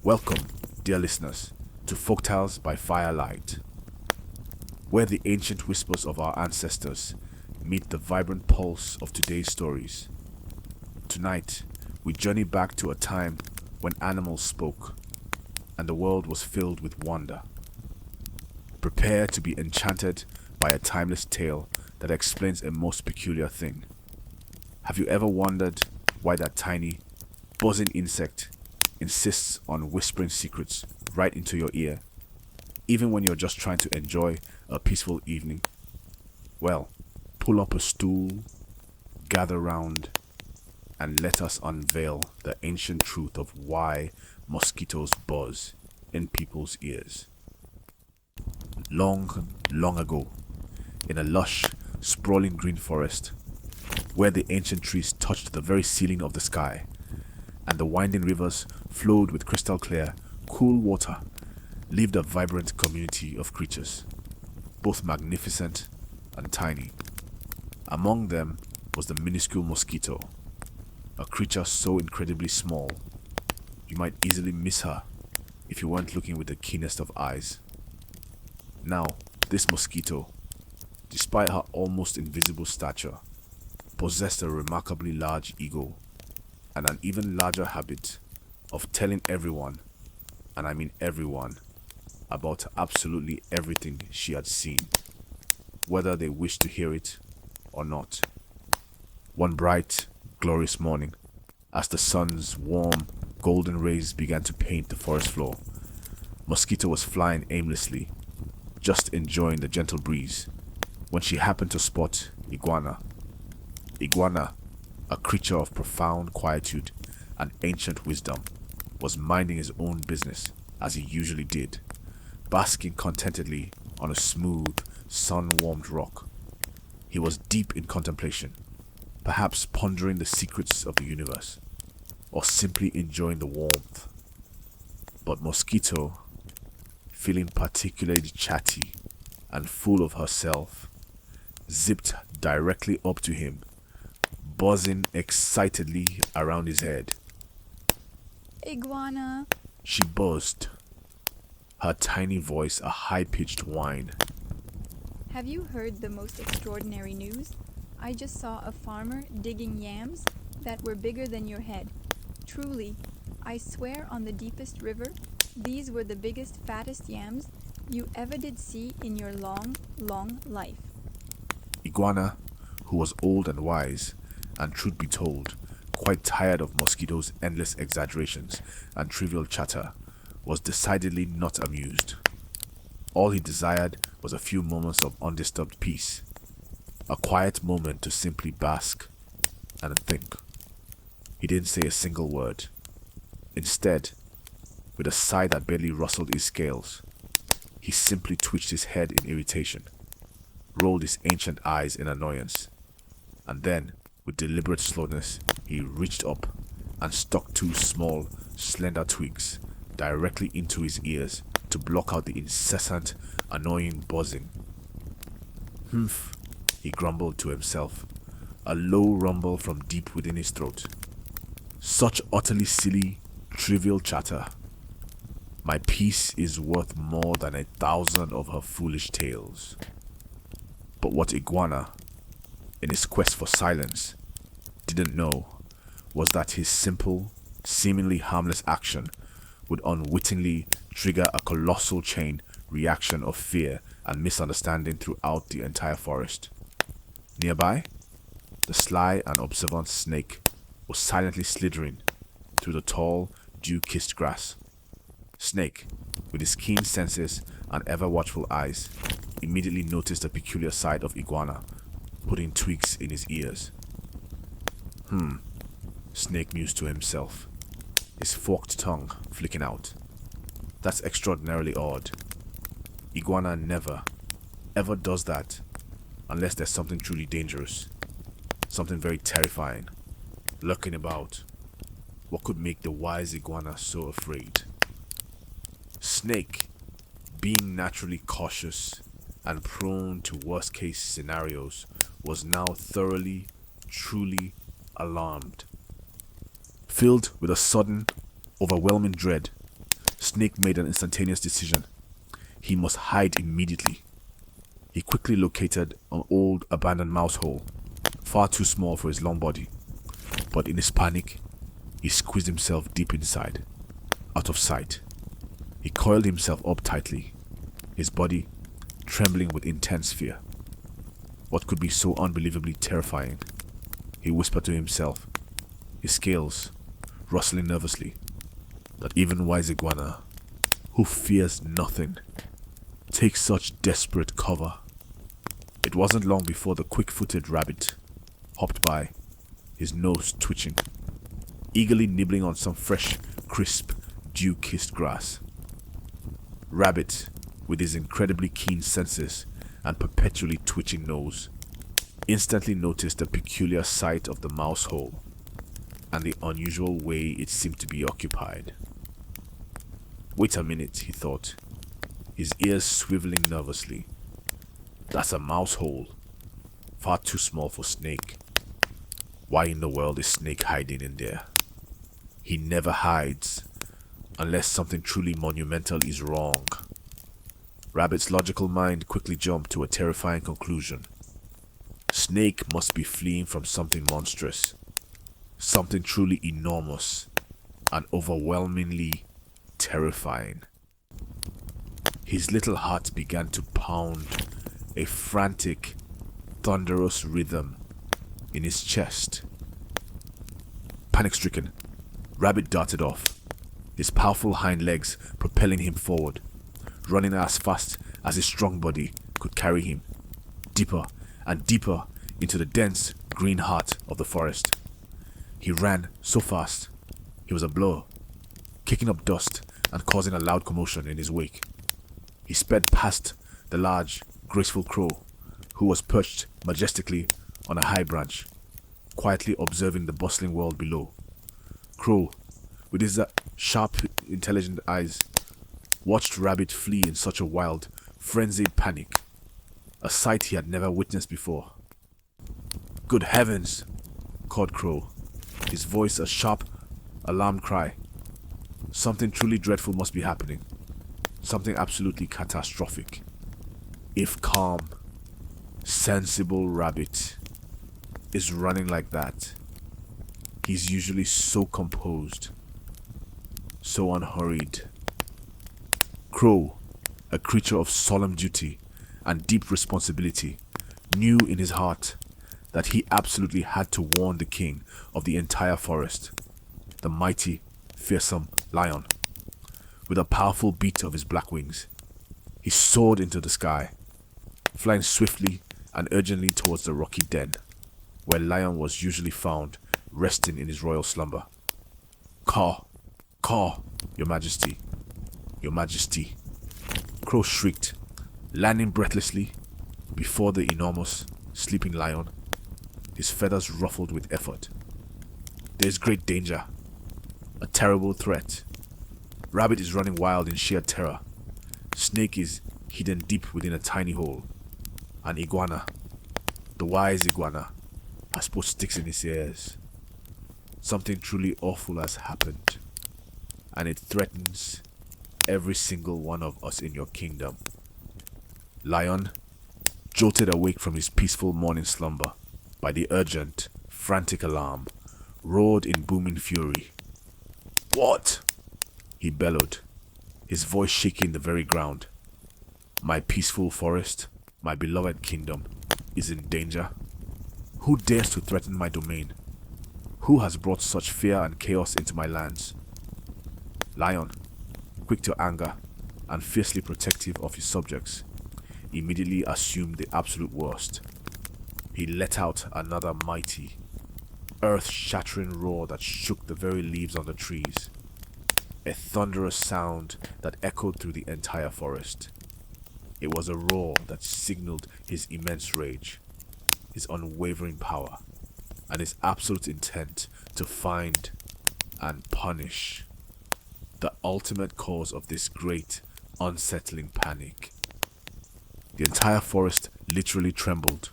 Welcome, dear listeners, to Folktales by Firelight, where the ancient whispers of our ancestors meet the vibrant pulse of today's stories. Tonight, we journey back to a time when animals spoke and the world was filled with wonder. Prepare to be enchanted by a timeless tale that explains a most peculiar thing. Have you ever wondered why that tiny, buzzing insect insists on whispering secrets right into your ear, even when you're just trying to enjoy a peaceful evening? Well, pull up a stool, gather round, and let us unveil the ancient truth of why mosquitoes buzz in people's ears. Long, long ago, in a lush, sprawling green forest, where the ancient trees touched the very ceiling of the sky, and the winding rivers flowed with crystal clear, cool water, lived a vibrant community of creatures, both magnificent and tiny. Among them was the minuscule mosquito, a creature so incredibly small, you might easily miss her if you weren't looking with the keenest of eyes. Now, this mosquito, despite her almost invisible stature, possessed a remarkably large ego and an even larger habit of telling everyone, and I mean everyone, about absolutely everything she had seen, whether they wished to hear it or not. One bright, glorious morning, as the sun's warm, golden rays began to paint the forest floor, Mosquito was flying aimlessly, just enjoying the gentle breeze, when she happened to spot Iguana. Iguana, a creature of profound quietude and ancient wisdom, was minding his own business as he usually did, basking contentedly on a smooth, sun-warmed rock. He was deep in contemplation, perhaps pondering the secrets of the universe, or simply enjoying the warmth. But Mosquito, feeling particularly chatty and full of herself, zipped directly up to him, buzzing excitedly around his head. Iguana. She buzzed, her tiny voice a high-pitched whine. Have you heard the most extraordinary news? I just saw a farmer digging yams that were bigger than your head. Truly, I swear on the deepest river, these were the biggest, fattest yams you ever did see in your long, long life. Iguana, who was old and wise, and truth be told, quite tired of Mosquito's endless exaggerations and trivial chatter, was decidedly not amused. All he desired was a few moments of undisturbed peace, a quiet moment to simply bask and think. He didn't say a single word. Instead, with a sigh that barely rustled his scales, he simply twitched his head in irritation, rolled his ancient eyes in annoyance, and then, with deliberate slowness, he reached up and stuck two small, slender twigs directly into his ears to block out the incessant, annoying buzzing. Humph, he grumbled to himself, a low rumble from deep within his throat. Such utterly silly, trivial chatter. My peace is worth more than 1,000 of her foolish tales. But what Iguana, in his quest for silence, didn't know was that his simple, seemingly harmless action would unwittingly trigger a colossal chain reaction of fear and misunderstanding throughout the entire forest. Nearby, the sly and observant snake was silently slithering through the tall, dew-kissed grass. Snake, with his keen senses and ever-watchful eyes, immediately noticed the peculiar side of Iguana, putting twigs in his ears. Snake mused to himself, his forked tongue flicking out. That's extraordinarily odd. Iguana never, ever does that unless there's something truly dangerous, something very terrifying, lurking about. What could make the wise Iguana so afraid? Snake, being naturally cautious and prone to worst-case scenarios, was now thoroughly, truly alarmed. Filled with a sudden, overwhelming dread, Snake made an instantaneous decision. He must hide immediately. He quickly located an old abandoned mouse hole, far too small for his long body. But in his panic, he squeezed himself deep inside, out of sight. He coiled himself up tightly, his body trembling with intense fear. What could be so unbelievably terrifying? He whispered to himself, his scales rustling nervously, that even wise iguana, who fears nothing, takes such desperate cover. It wasn't long before the quick-footed rabbit hopped by, his nose twitching, eagerly nibbling on some fresh, crisp, dew-kissed grass. Rabbit, with his incredibly keen senses and perpetually twitching nose, instantly noticed the peculiar sight of the mouse hole and the unusual way it seemed to be occupied. Wait a minute, he thought, his ears swiveling nervously. That's a mouse hole, far too small for Snake. Why in the world is Snake hiding in there? He never hides, unless something truly monumental is wrong. Rabbit's logical mind quickly jumped to a terrifying conclusion. Snake must be fleeing from something monstrous, something truly enormous and overwhelmingly terrifying. His little heart began to pound, a frantic, thunderous rhythm in his chest. Panic-stricken, Rabbit darted off, his powerful hind legs propelling him forward, running as fast as his strong body could carry him, deeper and deeper into the dense green heart of the forest. He ran so fast, he was a blur, kicking up dust and causing a loud commotion in his wake. He sped past the large, graceful crow, who was perched majestically on a high branch, quietly observing the bustling world below. Crow, with his sharp, intelligent eyes, watched Rabbit flee in such a wild, frenzied panic, a sight he had never witnessed before. "Good heavens!" called Crow, his voice a sharp, alarmed cry. Something truly dreadful must be happening. Something absolutely catastrophic. If calm, sensible Rabbit is running like that, he's usually so composed, so unhurried. Crow, a creature of solemn duty and deep responsibility, knew in his heart that he absolutely had to warn the king of the entire forest, the mighty, fearsome lion. With a powerful beat of his black wings, he soared into the sky, flying swiftly and urgently towards the rocky den, where Lion was usually found resting in his royal slumber. "Caw, caw, your majesty, your majesty," Crow shrieked, landing breathlessly before the enormous, sleeping lion, his feathers ruffled with effort. "There's great danger, a terrible threat. Rabbit is running wild in sheer terror. Snake is hidden deep within a tiny hole. And iguana, the wise iguana, has put sticks in his ears. Something truly awful has happened, and it threatens every single one of us in your kingdom." Lion, jolted awake from his peaceful morning slumber by the urgent, frantic alarm, roared in booming fury. "What?" he bellowed, his voice shaking the very ground. "My peaceful forest, my beloved kingdom, is in danger? Who dares to threaten my domain? Who has brought such fear and chaos into my lands?" Lion, quick to anger and fiercely protective of his subjects, immediately assumed the absolute worst. He let out another mighty, earth-shattering roar that shook the very leaves on the trees, a thunderous sound that echoed through the entire forest. It was a roar that signaled his immense rage, his unwavering power, and his absolute intent to find and punish the ultimate cause of this great, unsettling panic. The entire forest literally trembled.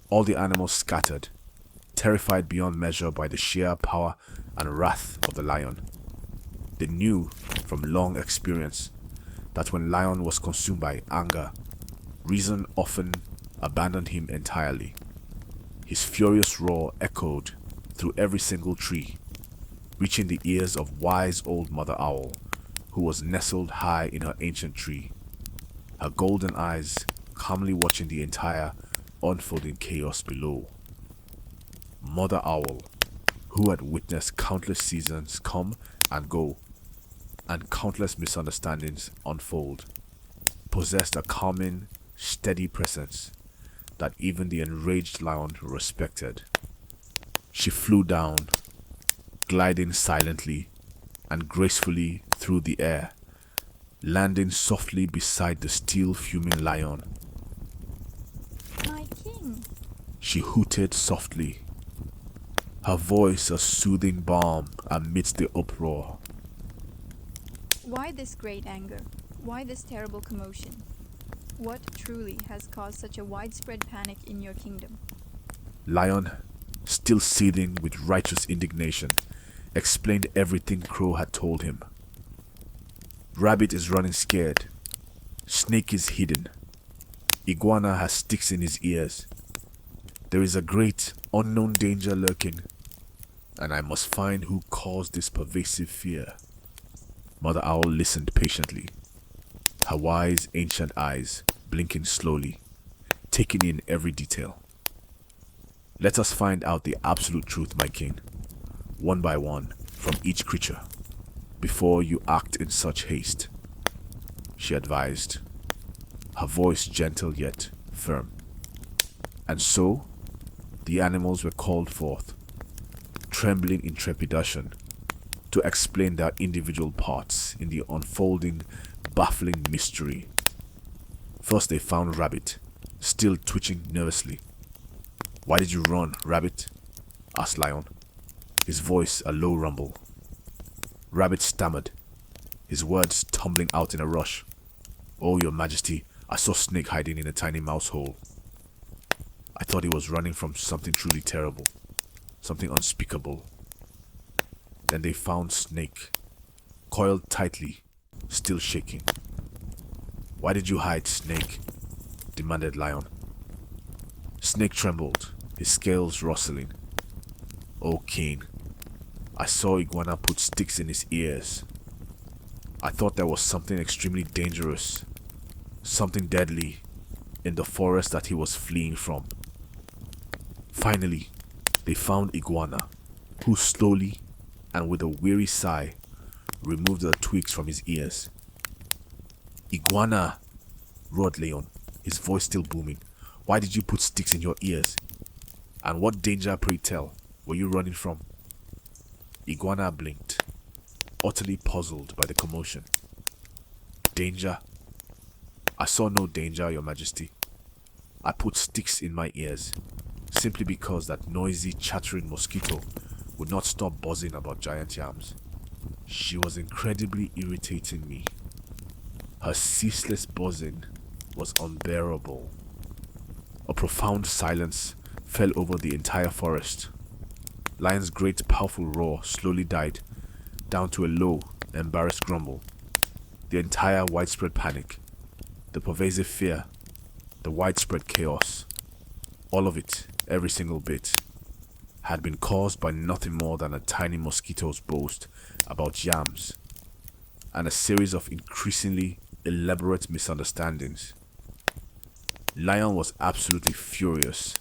All the animals scattered, terrified beyond measure by the sheer power and wrath of the lion. They knew from long experience that when Lion was consumed by anger, reason often abandoned him entirely. His furious roar echoed through every single tree, reaching the ears of wise old Mother Owl, who was nestled high in her ancient tree, her golden eyes calmly watching the entire unfolding chaos below. Mother Owl, who had witnessed countless seasons come and go, and countless misunderstandings unfold, possessed a calming, steady presence that even the enraged lion respected. She flew down, gliding silently and gracefully through the air, landing softly beside the still fuming lion. My king! She hooted softly, her voice a soothing balm amidst the uproar. Why this great anger? Why this terrible commotion? What truly has caused such a widespread panic in your kingdom? Lion, still seething with righteous indignation, explained everything Crow had told him. Rabbit is running scared. Snake is hidden. Iguana has sticks in his ears. There is a great unknown danger lurking, and I must find who caused this pervasive fear. Mother Owl listened patiently, her wise ancient eyes blinking slowly, taking in every detail. Let us find out the absolute truth, my king, one by one, from each creature, before you act in such haste, she advised, her voice gentle yet firm. And so, the animals were called forth, trembling in trepidation, to explain their individual parts in the unfolding, baffling mystery. First they found Rabbit, still twitching nervously. "Why did you run, Rabbit?" asked Lion, his voice a low rumble. Rabbit stammered, his words tumbling out in a rush. "Oh, your majesty, I saw Snake hiding in a tiny mouse hole. I thought he was running from something truly terrible, something unspeakable." Then they found Snake, coiled tightly, still shaking. "Why did you hide, Snake?" demanded Lion. Snake trembled, his scales rustling. "Oh, king, I saw Iguana put sticks in his ears. I thought there was something extremely dangerous, something deadly, in the forest that he was fleeing from." Finally, they found Iguana, who slowly and with a weary sigh removed the twigs from his ears. "Iguana!" roared Leon, his voice still booming. "Why did you put sticks in your ears? And what danger, pray tell, were you running from?" Iguana blinked, utterly puzzled by the commotion. "Danger? I saw no danger, your majesty. I put sticks in my ears, simply because that noisy, chattering mosquito would not stop buzzing about giant yams. She was incredibly irritating me. Her ceaseless buzzing was unbearable." A profound silence fell over the entire forest. Lion's great powerful roar slowly died down to a low, embarrassed grumble. The entire widespread panic, the pervasive fear, the widespread chaos, all of it, every single bit, had been caused by nothing more than a tiny mosquito's boast about yams and a series of increasingly elaborate misunderstandings. Lion was absolutely furious,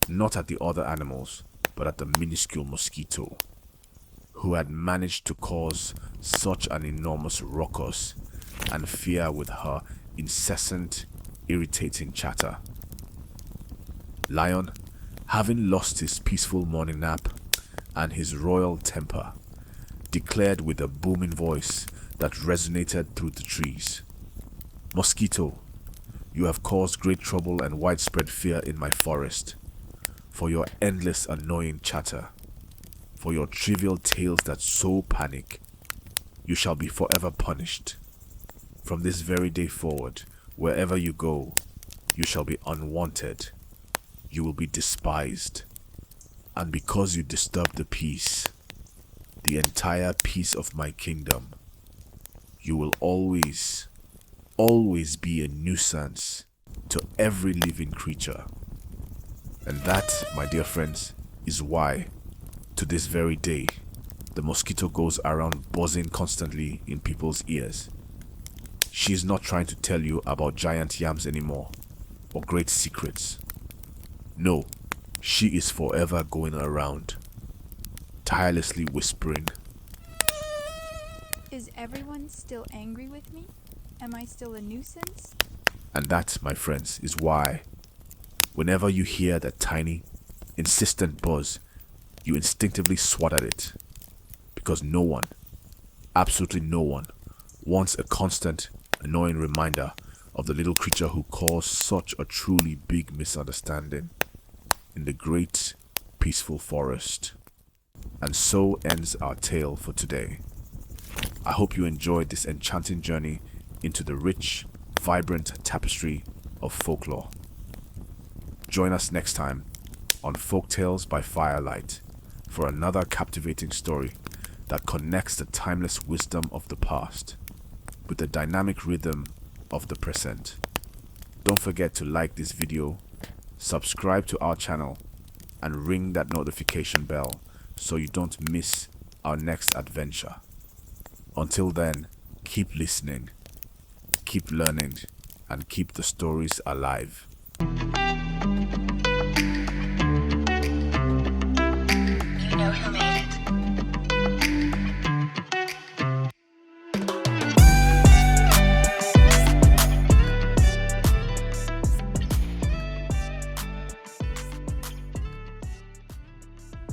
not at the other animals, but at the minuscule mosquito, who had managed to cause such an enormous ruckus and fear with her incessant, irritating chatter. Lion, having lost his peaceful morning nap and his royal temper, declared with a booming voice that resonated through the trees, "Mosquito, you have caused great trouble and widespread fear in my forest, for your endless annoying chatter, for your trivial tales that sow panic. You shall be forever punished. From this very day forward, wherever you go, you shall be unwanted. You will be despised. And because you disturbed the peace, the entire piece of my kingdom. You will always be a nuisance to every living creature. And that, my dear friends, is why, to this very day, the mosquito goes around buzzing constantly in people's ears. She is not trying to tell you about giant yams anymore, or great secrets. No, she is forever going around, tirelessly whispering. Is everyone still angry with me? Am I still a nuisance? And that, my friends, is why, whenever you hear that tiny, insistent buzz, you instinctively swat at it. Because no one, absolutely no one, wants a constant, annoying reminder of the little creature who caused such a truly big misunderstanding in the great, peaceful forest. And so ends our tale for today. I hope you enjoyed this enchanting journey into the rich, vibrant tapestry of folklore. Join us next time on Folktales by Firelight for another captivating story that connects the timeless wisdom of the past with the dynamic rhythm of the present. Don't forget to like this video, subscribe to our channel, and ring that notification bell so you don't miss our next adventure. Until then, keep listening, keep learning, and keep the stories alive.